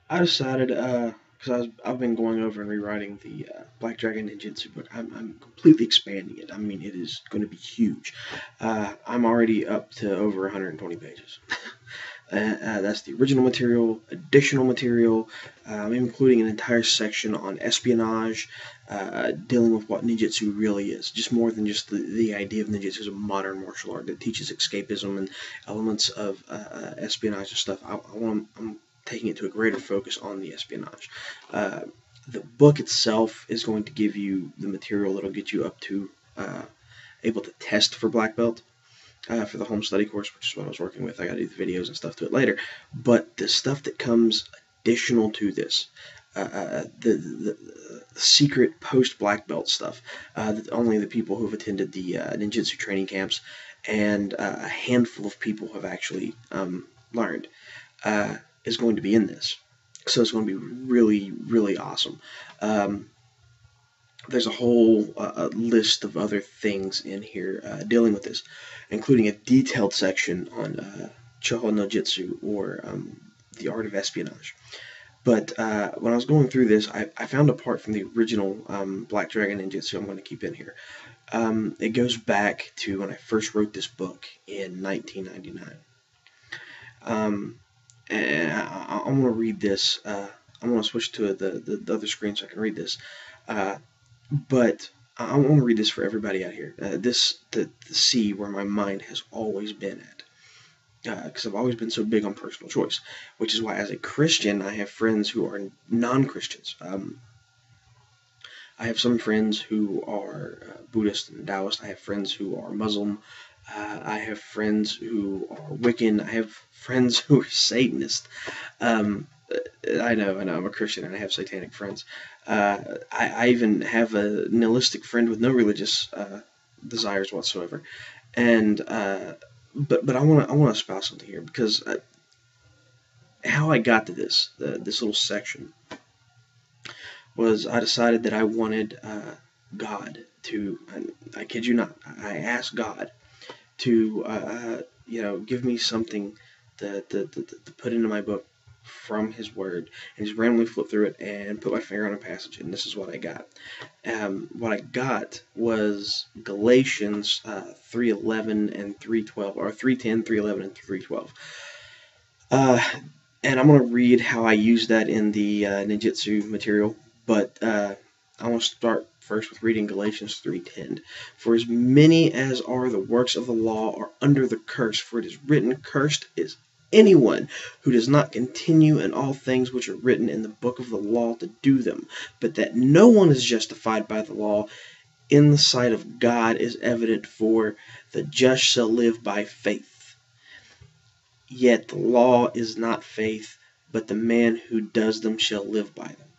I decided, because I've been going over and rewriting the Black Dragon Ninjutsu book. I'm completely expanding it. I mean, it is going to be huge. I'm already up to over 120 pages. That's the original material, additional material, including an entire section on espionage, dealing with what ninjutsu really is. Just more than just the idea of ninjutsu as a modern martial art that teaches escapism and elements of espionage and stuff. I'm taking it to a greater focus on the espionage. Uh, the book itself is going to give you the material that'll get you up to able to test for black belt for the home study course, which is what I was working with. I got to do the videos and stuff to it later. But the stuff that comes additional to this, the secret post black belt stuff that only the people who've attended the ninjutsu training camps and a handful of people have actually learned is going to be in this. So it's going to be really, really awesome. Um, there's a whole list of other things in here dealing with this, including a detailed section on Choho no Jitsu, or the art of espionage. But when I was going through this, I found a part from the original Black Dragon Ninjutsu I'm going to keep in here. It goes back to when I first wrote this book in 1999. And I'm going to read this. I'm going to switch to the other screen so I can read this. But I want to read this for everybody out here. This to see where my mind has always been at. Because I've always been so big on personal choice, which is why, as a Christian, I have friends who are non-Christians. I have some friends who are Buddhist and Taoist. I have friends who are Muslim. I have friends who are Wiccan. I have friends who are Satanist. Um, I know, I'm a Christian and I have satanic friends. I even have a nihilistic friend with no religious desires whatsoever. And but I want to espouse something here, because how I got to this little section was I decided that I wanted God to. I kid you not. I asked God to give me something to put into my book from His Word, and just randomly flip through it and put my finger on a passage, and this is what I got. What I got was Galatians 3:11 and 3:12, or 3:10, 3:11, and 3:12. Uh, and I'm going to read how I use that in the ninjutsu material, but I want to start first with reading Galatians 3:10. For as many as are the works of the law are under the curse, for it is written, cursed is anyone who does not continue in all things which are written in the book of the law to do them. But that no one is justified by the law in the sight of God is evident, for the just shall live by faith. Yet the law is not faith, but the man who does them shall live by them.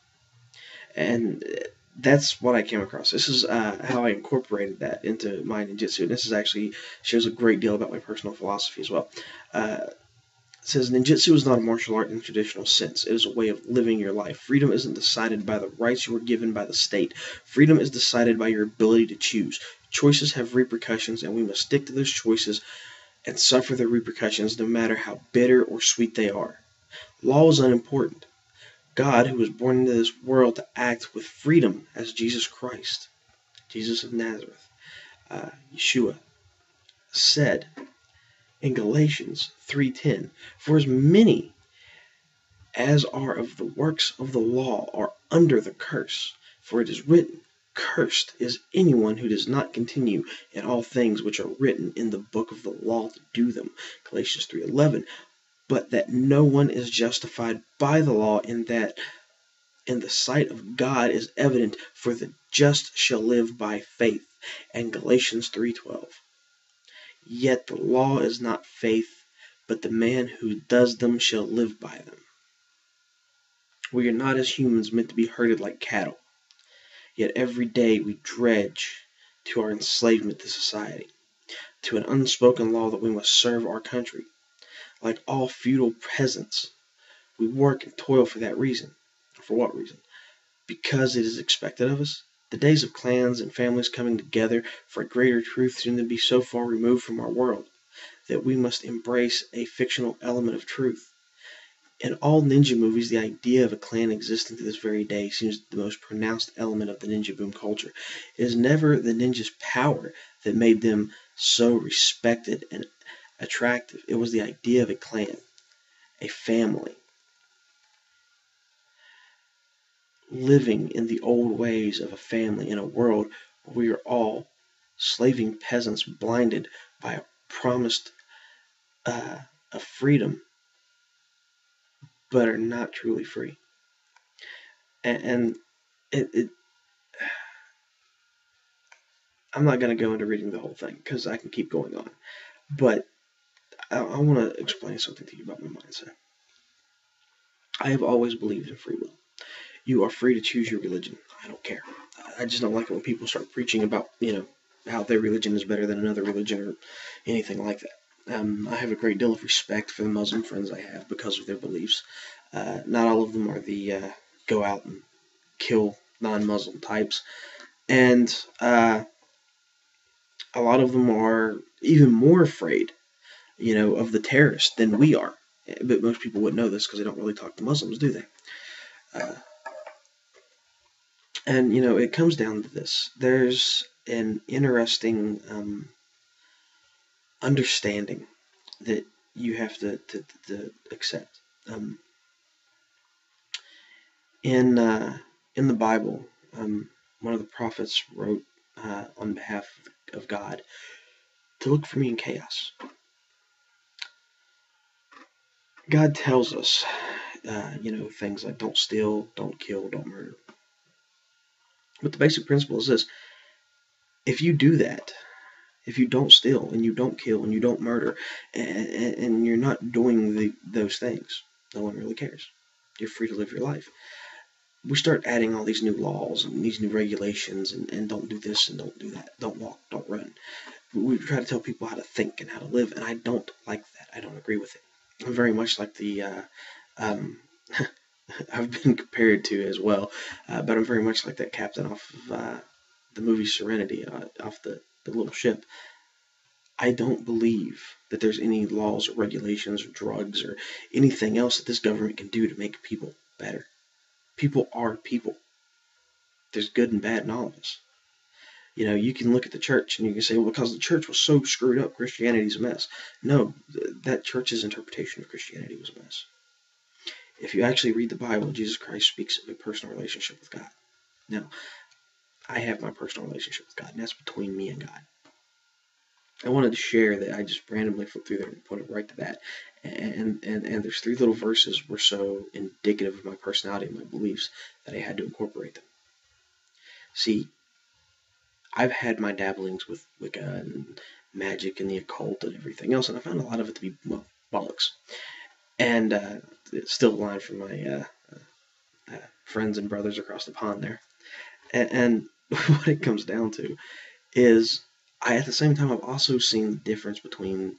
And that's what I came across. This is how I incorporated that into my ninjutsu. And this is actually shows a great deal about my personal philosophy as well. It says ninjutsu is not a martial art in the traditional sense. It is a way of living your life. Freedom isn't decided by the rights you were given by the state. Freedom is decided by your ability to choose. Choices have repercussions, and we must stick to those choices and suffer the repercussions no matter how bitter or sweet they are. Law is unimportant. God, who was born into this world to act with freedom as Jesus Christ, Jesus of Nazareth, Yeshua, said in Galatians 3:10, for as many as are of the works of the law are under the curse, for it is written, cursed is anyone who does not continue in all things which are written in the book of the law to do them. Galatians 3:11. But that no one is justified by the law, in that in the sight of God is evident, for the just shall live by faith. And Galatians 3:12. Yet the law is not faith, but the man who does them shall live by them. We are not as humans meant to be herded like cattle, yet every day we dredge to our enslavement to society, to an unspoken law that we must serve our country. Like all feudal peasants, we work and toil for that reason. For what reason? Because it is expected of us. The days of clans and families coming together for a greater truth seem to be so far removed from our world that we must embrace a fictional element of truth. In all ninja movies, the idea of a clan existing to this very day seems the most pronounced element of the ninja boom culture. It is never the ninja's power that made them so respected and attractive. It was the idea of a clan, a family, living in the old ways of a family in a world where we are all slaving peasants blinded by a promised of freedom, but are not truly free. And it I'm not going to go into reading the whole thing because I can keep going on. But I want to explain something to you about my mindset. I have always believed in free will. You are free to choose your religion. I don't care. I just don't like it when people start preaching about, how their religion is better than another religion or anything like that. I have a great deal of respect for the Muslim friends I have because of their beliefs. Not all of them are the go out and kill non-Muslim types. And a lot of them are even more afraid, of the terrorists than we are. But most people wouldn't know this because they don't really talk to Muslims, do they? And it comes down to this. There's an interesting understanding that you have to accept. In the Bible, one of the prophets wrote on behalf of God to look for me in chaos. God tells us, things like don't steal, don't kill, don't murder. But the basic principle is this: if you do that, if you don't steal and you don't kill and you don't murder, and you're not doing those things, no one really cares. You're free to live your life. We start adding all these new laws and these new regulations and don't do this and don't do that, don't walk, don't run. We try to tell people how to think and how to live, and I don't like that. I don't agree with it. I'm very much like the I've been compared to as well, but I'm very much like that captain off of the movie Serenity, off the little ship. I don't believe that there's any laws or regulations or drugs or anything else that this government can do to make people better. People are people. There's good and bad in all of us. You can look at the church and you can say, well, because the church was so screwed up, Christianity's a mess. No, that church's interpretation of Christianity was a mess. If you actually read the Bible, Jesus Christ speaks of a personal relationship with God. Now, I have my personal relationship with God, and that's between me and God. I wanted to share that. I just randomly flipped through there and put it right to that. And there's 3 little verses were so indicative of my personality and my beliefs that I had to incorporate them. See, I've had my dabblings with Wicca and magic and the occult and everything else, and I found a lot of it to be, bollocks. And it's still a line from my friends and brothers across the pond there. And what it comes down to is, at the same time, I've also seen the difference between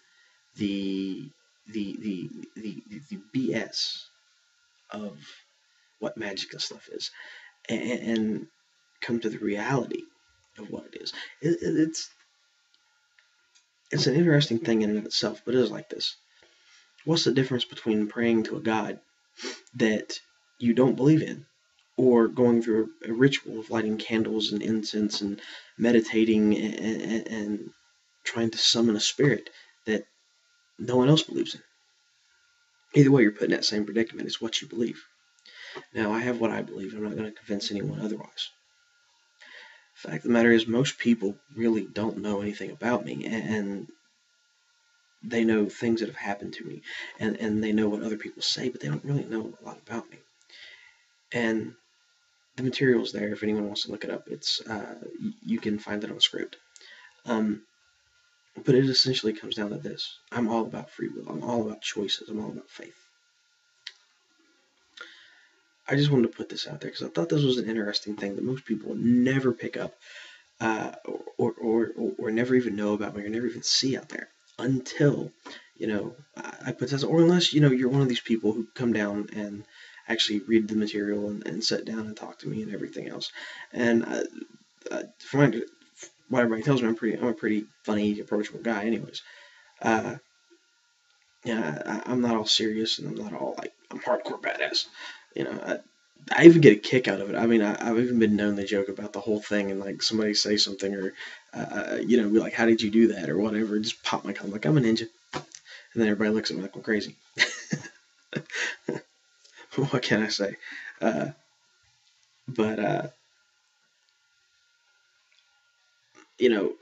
the BS of what magic and stuff is, and come to the reality of what it is. It's an interesting thing in and of itself, but it is like this. What's the difference between praying to a god that you don't believe in, or going through a ritual of lighting candles and incense and meditating and trying to summon a spirit that no one else believes in? Either way, you're put in that same predicament. It's what you believe. Now, I have what I believe. I'm not going to convince anyone otherwise. The fact of the matter is, most people really don't know anything about me, and they know things that have happened to me, and they know what other people say, but they don't really know a lot about me. And the material's there if anyone wants to look it up. It's you can find it on Script. But it essentially comes down to this. I'm all about free will. I'm all about choices. I'm all about faith. I just wanted to put this out there because I thought this was an interesting thing that most people would never pick up or never even know about me or never even see out there until, I put this, or unless, you're one of these people who come down and actually read the material and sit down and talk to me and everything else. And from what everybody tells me, I'm a pretty funny, approachable guy anyways. I'm not all serious and I'm not all like I'm hardcore badass. You know, I even get a kick out of it. I mean, I've even been known to joke about the whole thing and like somebody say something or, be like, how did you do that or whatever. Just pop my collar like I'm a ninja, and then everybody looks at me like I'm crazy. What can I say? Uh, but you know,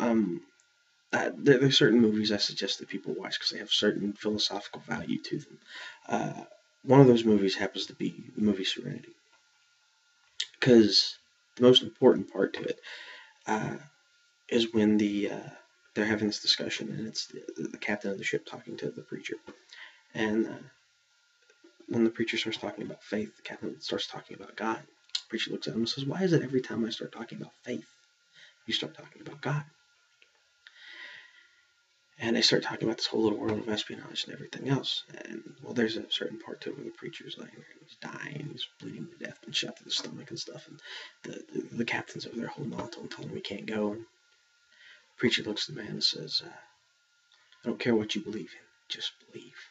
there's certain movies I suggest that people watch because they have certain philosophical value to them. Uh, One of those movies happens to be the movie Serenity, because the most important part to it uh, is when they're having this discussion and it's the captain of the ship talking to the preacher, and when the preacher starts talking about faith, the captain starts talking about God. The preacher looks at him and says, "Why is it every time I start talking about faith, you start talking about God?" And they start talking about this whole little world of espionage and everything else. And well, there's a certain part to it where the preacher's laying there and he's dying, he's bleeding to death, and shot through the stomach and stuff. And the captain's over there holding on to him, telling him he can't go. And the preacher looks at the man and says, "I don't care what you believe in, just believe."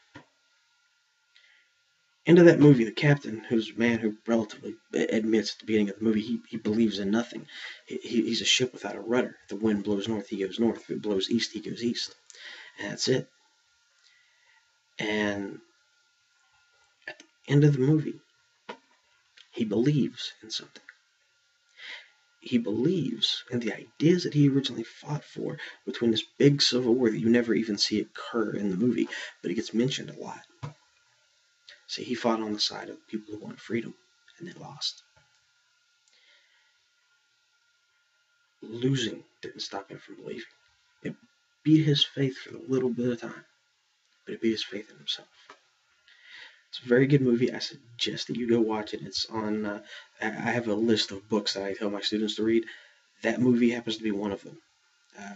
End of that movie, the captain, who's a man who relatively admits at the beginning of the movie he believes in nothing. He's a ship without a rudder. If the wind blows north, he goes north. If it blows east, he goes east. And that's it. And at the end of the movie, he believes in something. He believes in the ideas that he originally fought for between this big civil war that you never even see occur in the movie, but it gets mentioned a lot. See, he fought on the side of people who wanted freedom, and they lost. Losing didn't stop him from believing. It beat his faith for a little bit of time, but it beat his faith in himself. It's a very good movie. I suggest that you go watch it. It's on. I have a list of books that I tell my students to read. That movie happens to be one of them,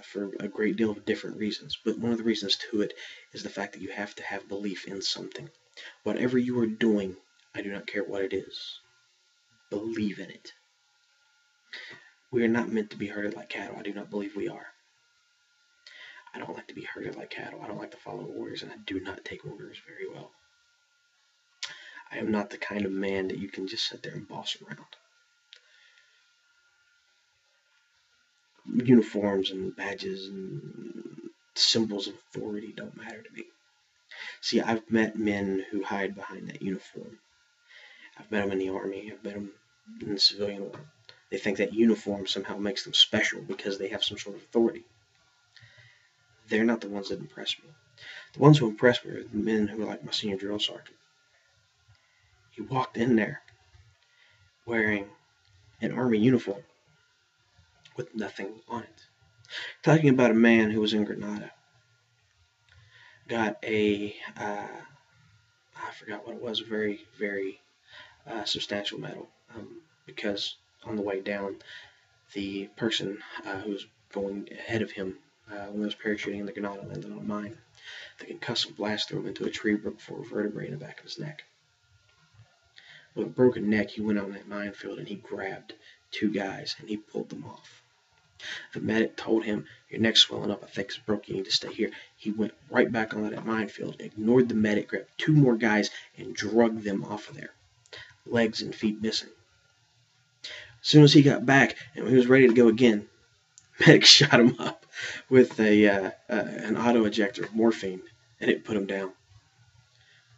for a great deal of different reasons. But one of the reasons to it is the fact that you have to have belief in something. Whatever you are doing, I do not care what it is. Believe in it. We are not meant to be herded like cattle. I do not believe we are. I don't like to be herded like cattle. I don't like to follow orders, and I do not take orders very well. I am not the kind of man that you can just sit there and boss around. Uniforms and badges and symbols of authority don't matter to me. See, I've met men who hide behind that uniform. I've met them in the army. I've met them in the civilian world. They think that uniform somehow makes them special because they have some sort of authority. They're not the ones that impress me. The ones who impress me are the men who are like my senior drill sergeant. He walked in there wearing an army uniform with nothing on it. Talking about a man who was in Grenada, got I forgot what it was, a very, very substantial medal, because on the way down, the person who was going ahead of him, when he was parachuting in the Grenada, landed on a mine. The concussive blast threw him into a tree, broke 4 vertebrae in the back of his neck. With a broken neck, he went on that minefield and he grabbed 2 guys and he pulled them off. The medic told him, "Your neck's swelling up. I think it's broke. You need to stay here." He went right back onto that minefield, ignored the medic, grabbed 2 more guys, and drugged them off of there. Legs and feet missing. As soon as he got back and he was ready to go again, medic shot him up with an auto ejector of morphine, and it put him down.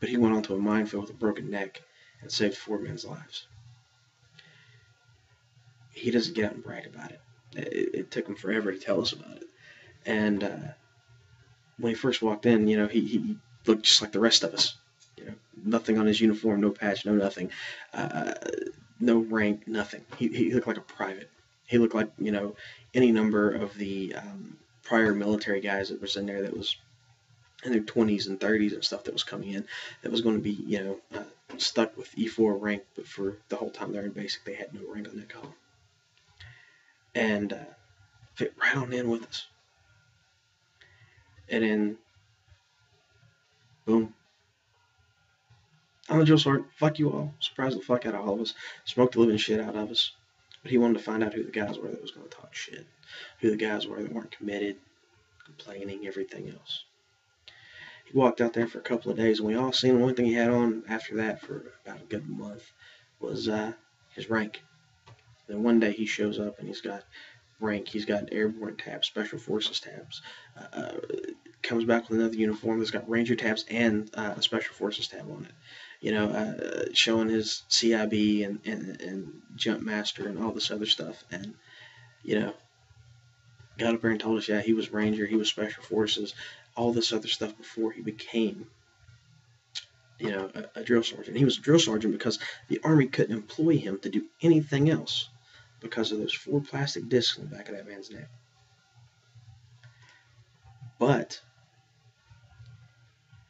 But he went onto a minefield with a broken neck and saved 4 men's lives. He doesn't get out and brag about it. It took him forever to tell us about it. And when he first walked in, he looked just like the rest of us. Nothing on his uniform, no patch, no nothing, no rank, nothing. He looked like a private. He looked like any number of the prior military guys that was in there that was in their 20s and 30s and stuff that was coming in that was going to be stuck with E4 rank, but for the whole time they're in basic they had no rank on that column. And fit right on in with us. And then, boom. I'm the drill sergeant. Fuck you all. Surprised the fuck out of all of us. Smoked the living shit out of us. But he wanted to find out who the guys were that was going to talk shit. Who the guys were that weren't committed, complaining, everything else. He walked out there for a couple of days, and we all seen the only thing he had on after that for about a good month was his rank. Then one day he shows up and he's got rank, he's got airborne tabs, special forces tabs. Uh, Comes back with another uniform that's got ranger tabs and a special forces tab on it. Showing his CIB and jump master and all this other stuff. And you know, got up there and told us, yeah, he was ranger, he was special forces, all this other stuff before he became a drill sergeant. He was a drill sergeant because the Army couldn't employ him to do anything else because of those 4 plastic discs in the back of that man's neck. But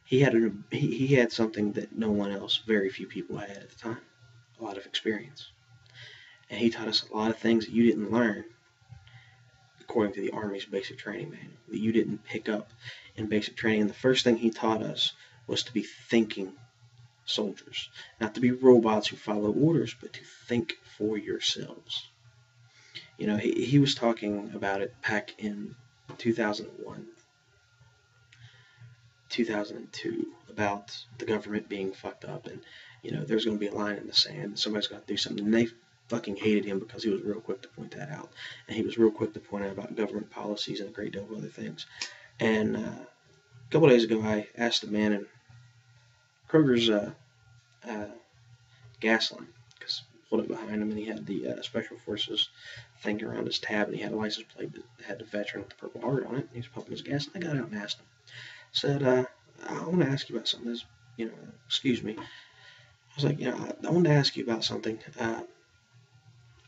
he had something that no one else, very few people had at the time, a lot of experience. And he taught us a lot of things that you didn't learn according to the Army's basic training manual, that you didn't pick up in basic training. And the first thing he taught us was to be thinking soldiers, not to be robots who follow orders, but to think for yourselves. He was talking about it back in 2001, 2002, about the government being fucked up, and there's going to be a line in the sand, and somebody's got to do something. And they fucking hated him because he was real quick to point that out, and he was real quick to point out about government policies and a great deal of other things. And a couple days ago, I asked the man in Kroger's gas line, because pulled up behind him and he had the special forces thing around his tab, and he had a license plate that had the veteran with the Purple Heart on it, and he was pumping his gas. And I got out and asked him, said, I want to ask you about something. Excuse me. I was like, I wanted to ask you about something.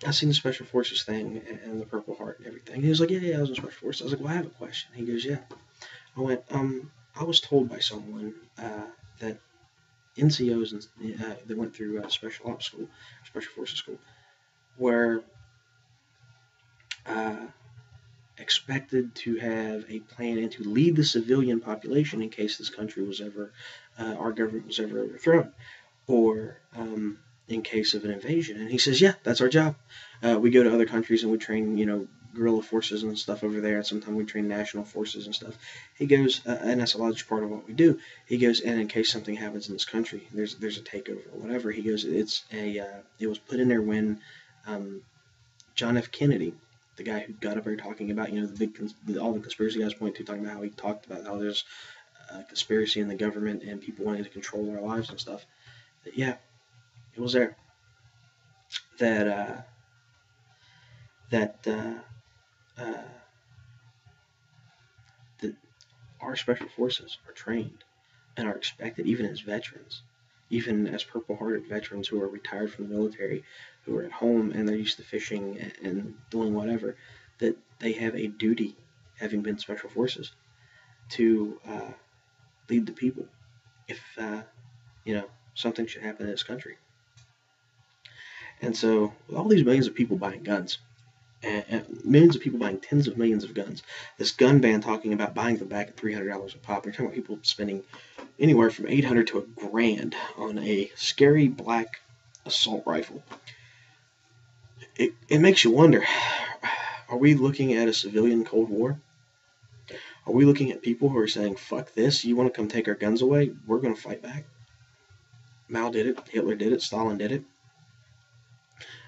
I seen the Special Forces thing and the Purple Heart and everything. And he was like, yeah, I was in Special Forces. I was like, well, I have a question. He goes, yeah. I went, I was told by someone that NCOs that went through Special Ops School, Special Forces School, were expected to have a plan and to lead the civilian population in case this country was ever, our government was ever overthrown, or in case of an invasion. And he says, yeah, that's our job. We go to other countries and we train, guerrilla forces and stuff over there, and sometimes we train national forces and stuff. He goes, and that's a large part of what we do. He goes, and in case something happens in this country, there's a takeover or whatever, he goes, it was put in there when John F. Kennedy, the guy who got up there talking about, all the conspiracy guys point to, talking about how he talked about how there's a conspiracy in the government and people wanting to control our lives and stuff. Yeah, it was there. That our special forces are trained and are expected, even as veterans, even as Purple-Hearted veterans who are retired from the military, who are at home and they're used to fishing and doing whatever, that they have a duty, having been special forces, to lead the people if something should happen in this country. And so, with all these millions of people buying guns, and millions of people buying tens of millions of guns, this gun ban talking about buying them back at $300 a pop, you're talking about people spending anywhere from $800 to $1,000 on a scary black assault rifle. It makes you wonder, are we looking at a civilian Cold War? Are we looking at people who are saying, fuck this, you want to come take our guns away? We're going to fight back. Mao did it, Hitler did it, Stalin did it.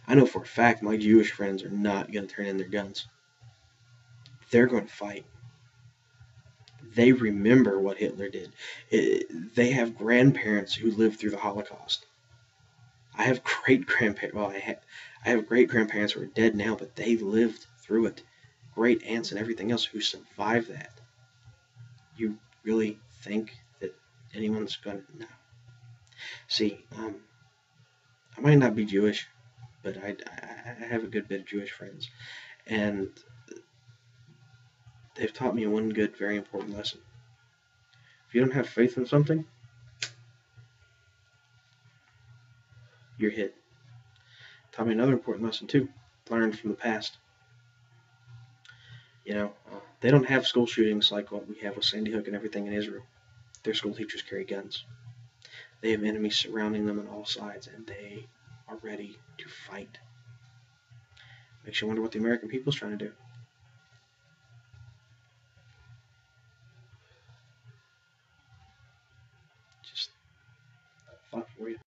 I know for a fact my Jewish friends are not going to turn in their guns. They're going to fight. They remember what Hitler did. They have grandparents who lived through the Holocaust. I have great-grandparents, well, I have great-grandparents who are dead now, but they lived through it. Great aunts and everything else who survived that. You really think that anyone's going to... No. See, I might not be Jewish, but I have a good bit of Jewish friends, and they've taught me one good, very important lesson. If you don't have faith in something, you're hit. Taught me another important lesson too. Learned from the past. They don't have school shootings like what we have with Sandy Hook and everything in Israel. Their school teachers carry guns. They have enemies surrounding them on all sides, and they are ready to fight. Makes you wonder what the American people's trying to do. talk for you.